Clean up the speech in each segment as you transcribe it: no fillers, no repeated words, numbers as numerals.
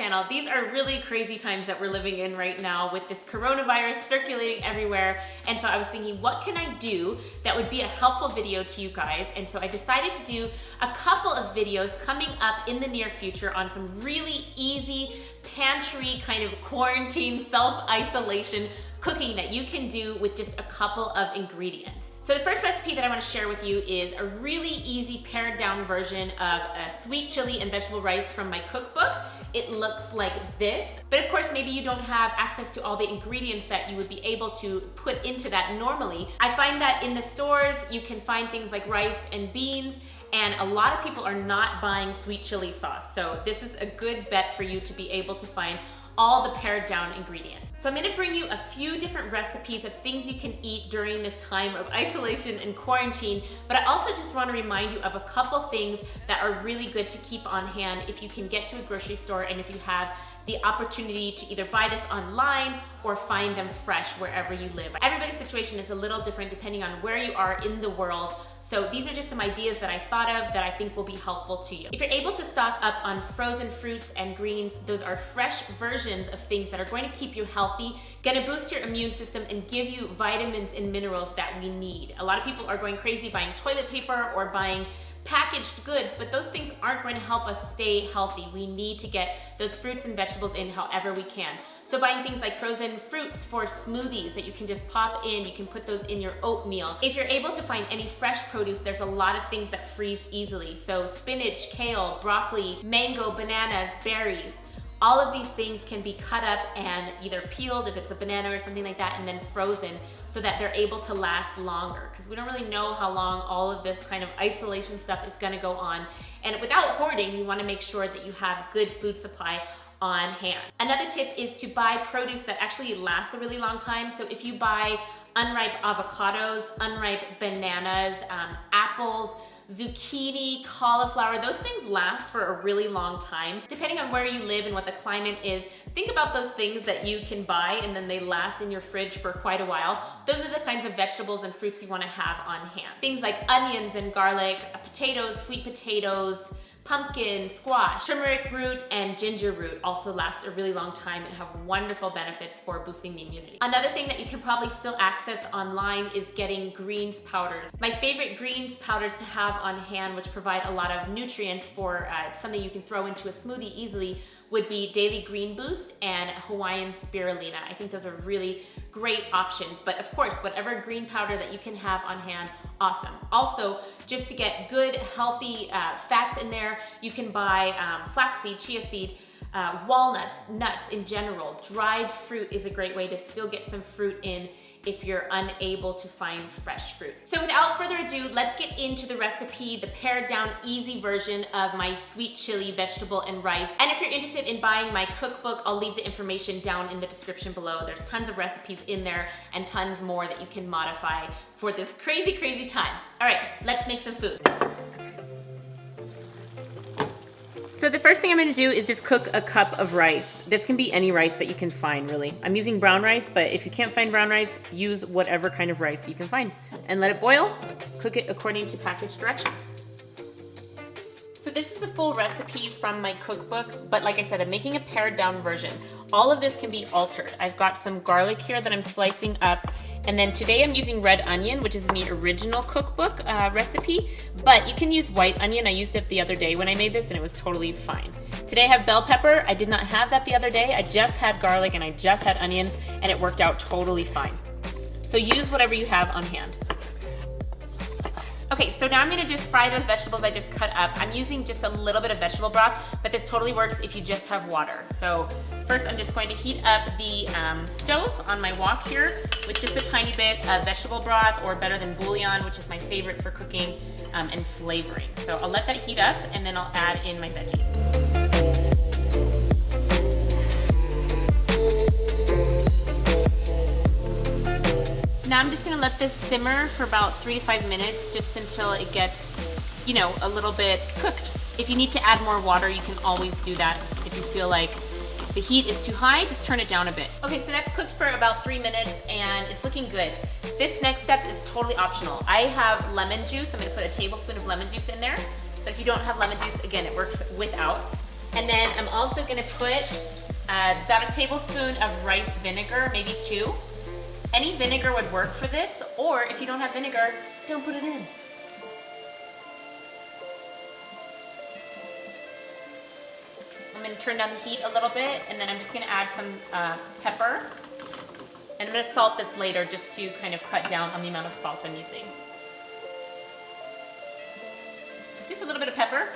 channel. These are really crazy times that we're living in right now with this coronavirus circulating everywhere. And so I was thinking, what can I do that would be a helpful video to you guys? And so I decided to do a couple of videos coming up in the near future on some really easy pantry kind of quarantine self-isolation cooking that you can do with just a couple of ingredients. So the first recipe that I want to share with you is a really easy pared down version of a sweet chili and vegetable rice from my cookbook. It looks like this, but of course maybe you don't have access to all the ingredients that you would be able to put into that normally. I find that in the stores you can find things like rice and beans, and a lot of people are not buying sweet chili sauce. So this is a good bet for you to be able to find all the pared down ingredients. So I'm gonna bring you a few different recipes of things you can eat during this time of isolation and quarantine, but I also just wanna remind you of a couple things that are really good to keep on hand if you can get to a grocery store and if you have the opportunity to either buy this online or find them fresh wherever you live. Everybody's situation is a little different depending on where you are in the world. So these are just some ideas that I thought of that I think will be helpful to you. If you're able to stock up on frozen fruits and greens, those are fresh versions of things that are going to keep you healthy, gonna boost your immune system and give you vitamins and minerals that we need. A lot of people are going crazy buying toilet paper or buying packaged goods, but those things aren't going to help us stay healthy. We need to get those fruits and vegetables in however we can. So buying things like frozen fruits for smoothies that you can just pop in, you can put those in your oatmeal. If you're able to find any fresh produce, there's a lot of things that freeze easily. So spinach, kale, broccoli, mango, bananas, berries. All of these things can be cut up and either peeled if it's a banana or something like that, and then frozen so that they're able to last longer, because we don't really know how long all of this kind of isolation stuff is gonna go on. And without hoarding, you wanna make sure that you have good food supply on hand. Another tip is to buy produce that actually lasts a really long time. So if you buy unripe avocados, unripe bananas, apples, zucchini, cauliflower, those things last for a really long time. Depending on where you live and what the climate is, think about those things that you can buy and then they last in your fridge for quite a while. Those are the kinds of vegetables and fruits you want to have on hand. Things like onions and garlic, potatoes, sweet potatoes, pumpkin, squash, turmeric root, and ginger root also last a really long time and have wonderful benefits for boosting the immunity. Another thing that you can probably still access online is getting greens powders. My favorite greens powders to have on hand, which provide a lot of nutrients for something you can throw into a smoothie easily, would be Daily Green Boost and Hawaiian Spirulina. I think those are really great options, but of course, whatever green powder that you can have on hand, awesome. Also, just to get good, healthy fats in there, you can buy flaxseed, chia seed, walnuts, nuts in general. Dried fruit is a great way to still get some fruit in if you're unable to find fresh fruit. So without further ado, let's get into the recipe, the pared down easy version of my sweet chili, vegetable, and rice. And if you're interested in buying my cookbook, I'll leave the information down in the description below. There's tons of recipes in there and tons more that you can modify for this crazy, crazy time. All right, let's make some food. So the first thing I'm gonna do is just cook a cup of rice. This can be any rice that you can find, really. I'm using brown rice, but if you can't find brown rice, use whatever kind of rice you can find. And let it boil, cook it according to package directions. So this is a full recipe from my cookbook, but like I said, I'm making a pared down version. All of this can be altered. I've got some garlic here that I'm slicing up, and then today I'm using red onion, which is in the original cookbook recipe, but you can use white onion. I used it the other day when I made this and it was totally fine. Today I have bell pepper. I did not have that the other day. I just had garlic and I just had onions and it worked out totally fine. So use whatever you have on hand. Okay, so now I'm gonna just fry those vegetables I just cut up. I'm using just a little bit of vegetable broth, but this totally works if you just have water. So first I'm just going to heat up the stove on my wok here with just a tiny bit of vegetable broth, or better than bouillon, which is my favorite for cooking and flavoring. So I'll let that heat up and then I'll add in my veggies. Now I'm just gonna let this simmer for about 3 to 5 minutes, just until it gets, you know, a little bit cooked. If you need to add more water, you can always do that. If you feel like the heat is too high, just turn it down a bit. Okay, so that's cooked for about 3 minutes and it's looking good. This next step is totally optional. I have lemon juice. I'm gonna put a tablespoon of lemon juice in there. But if you don't have lemon juice, again, it works without. And then I'm also gonna put about a tablespoon of rice vinegar, maybe 2. Any vinegar would work for this, or if you don't have vinegar, don't put it in. I'm gonna turn down the heat a little bit, and then I'm just gonna add some pepper. And I'm gonna salt this later just to kind of cut down on the amount of salt I'm using. Just a little bit of pepper.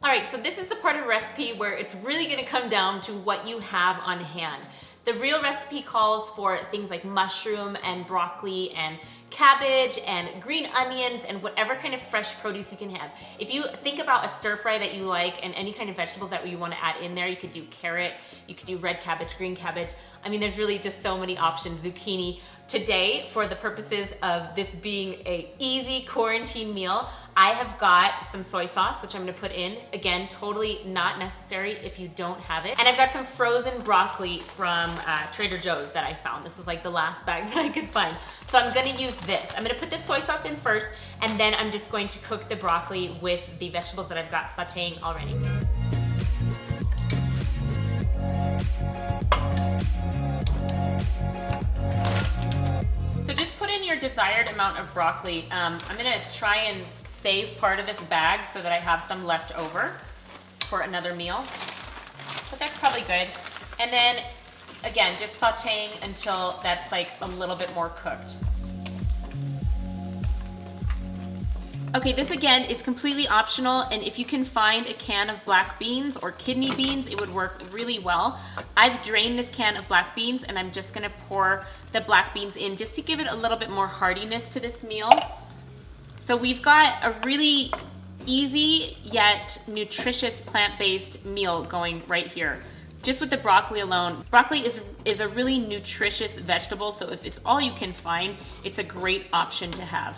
All right, so this is the part of the recipe where it's really gonna come down to what you have on hand. The real recipe calls for things like mushroom and broccoli and cabbage and green onions and whatever kind of fresh produce you can have. If you think about a stir fry that you like and any kind of vegetables that you want to add in there, you could do carrot, you could do red cabbage, green cabbage. I mean, there's really just so many options, zucchini. Today, for the purposes of this being an easy quarantine meal, I have got some soy sauce, which I'm gonna put in. Again, totally not necessary if you don't have it. And I've got some frozen broccoli from Trader Joe's that I found. This was like the last bag that I could find. So I'm gonna use this. I'm gonna put the soy sauce in first, and then I'm just going to cook the broccoli with the vegetables that I've got sauteing already. So just put in your desired amount of broccoli. I'm gonna try and save part of this bag so that I have some left over for another meal. But that's probably good. And then, again, just sauteing until that's like a little bit more cooked. Okay, this again is completely optional, and if you can find a can of black beans or kidney beans, it would work really well. I've drained this can of black beans, and I'm just gonna pour the black beans in just to give it a little bit more heartiness to this meal. So we've got a really easy yet nutritious plant-based meal going right here. Just with the broccoli alone. Broccoli is a really nutritious vegetable, so if it's all you can find, it's a great option to have.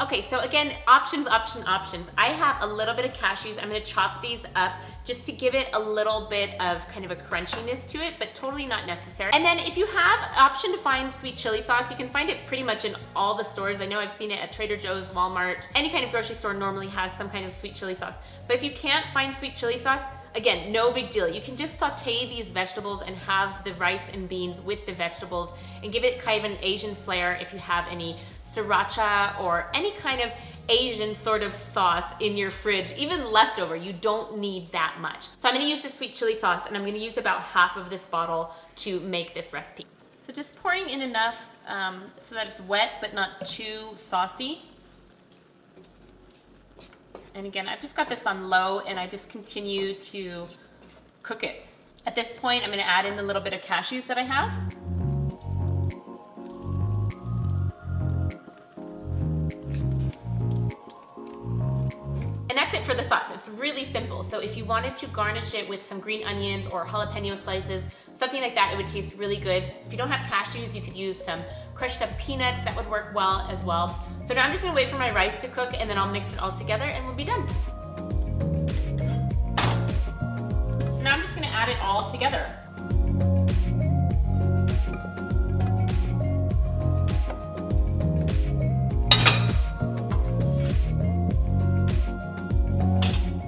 Okay, so again, options. I have a little bit of cashews. I'm gonna chop these up just to give it a little bit of kind of a crunchiness to it, but totally not necessary. And then if you have an option to find sweet chili sauce, you can find it pretty much in all the stores. I know I've seen it at Trader Joe's, Walmart. Any kind of grocery store normally has some kind of sweet chili sauce. But if you can't find sweet chili sauce, again, no big deal. You can just saute these vegetables and have the rice and beans with the vegetables and give it kind of an Asian flair if you have any sriracha or any kind of Asian sort of sauce in your fridge, even leftover. You don't need that much. So I'm gonna use the sweet chili sauce, and I'm gonna use about half of this bottle to make this recipe. So just pouring in enough so that it's wet but not too saucy. And again, I've just got this on low, and I just continue to cook it. At this point, I'm gonna add in the little bit of cashews that I have. And that's it for the sauce. It's really simple. So if you wanted to garnish it with some green onions or jalapeno slices, something like that, it would taste really good. If you don't have cashews, you could use some crushed up peanuts. That would work well as well. So now I'm just gonna wait for my rice to cook, and then I'll mix it all together and we'll be done. Now I'm just gonna add it all together.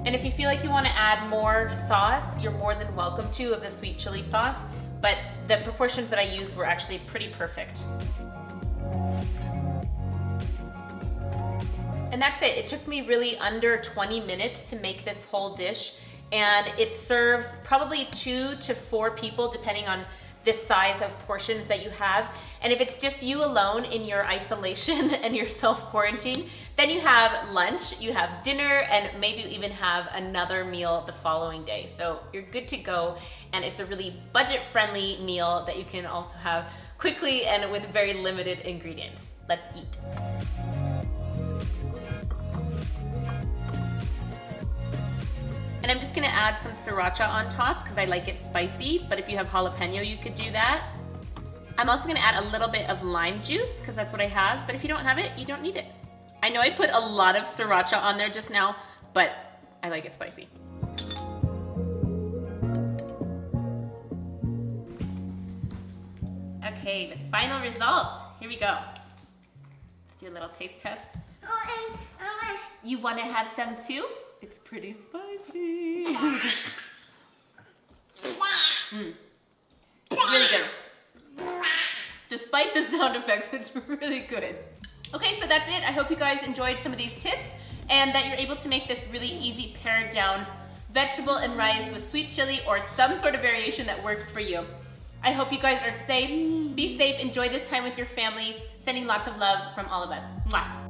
And if you feel like you want to add more sauce, you're more than welcome to, of the sweet chili sauce, but the proportions that I used were actually pretty perfect. And that's it. It took me really under 20 minutes to make this whole dish, and it serves probably 2 to 4 people depending on the size of portions that you have. And if it's just you alone in your isolation and your self-quarantine, then you have lunch, you have dinner, and maybe you even have another meal the following day. So you're good to go, and it's a really budget-friendly meal that you can also have quickly and with very limited ingredients. Let's eat. And I'm just gonna add some sriracha on top because I like it spicy, but if you have jalapeno, you could do that. I'm also gonna add a little bit of lime juice because that's what I have, but if you don't have it, you don't need it. I know I put a lot of sriracha on there just now, but I like it spicy. Okay, the final result. Here we go. Let's do a little taste test. You want to have some too? It's pretty spicy. Really good. Despite the sound effects, it's really good. Okay, so that's it. I hope you guys enjoyed some of these tips and that you're able to make this really easy pared down vegetable and rice with sweet chili or some sort of variation that works for you. I hope you guys are safe. Be safe. Enjoy this time with your family. Sending lots of love from all of us. Mwah.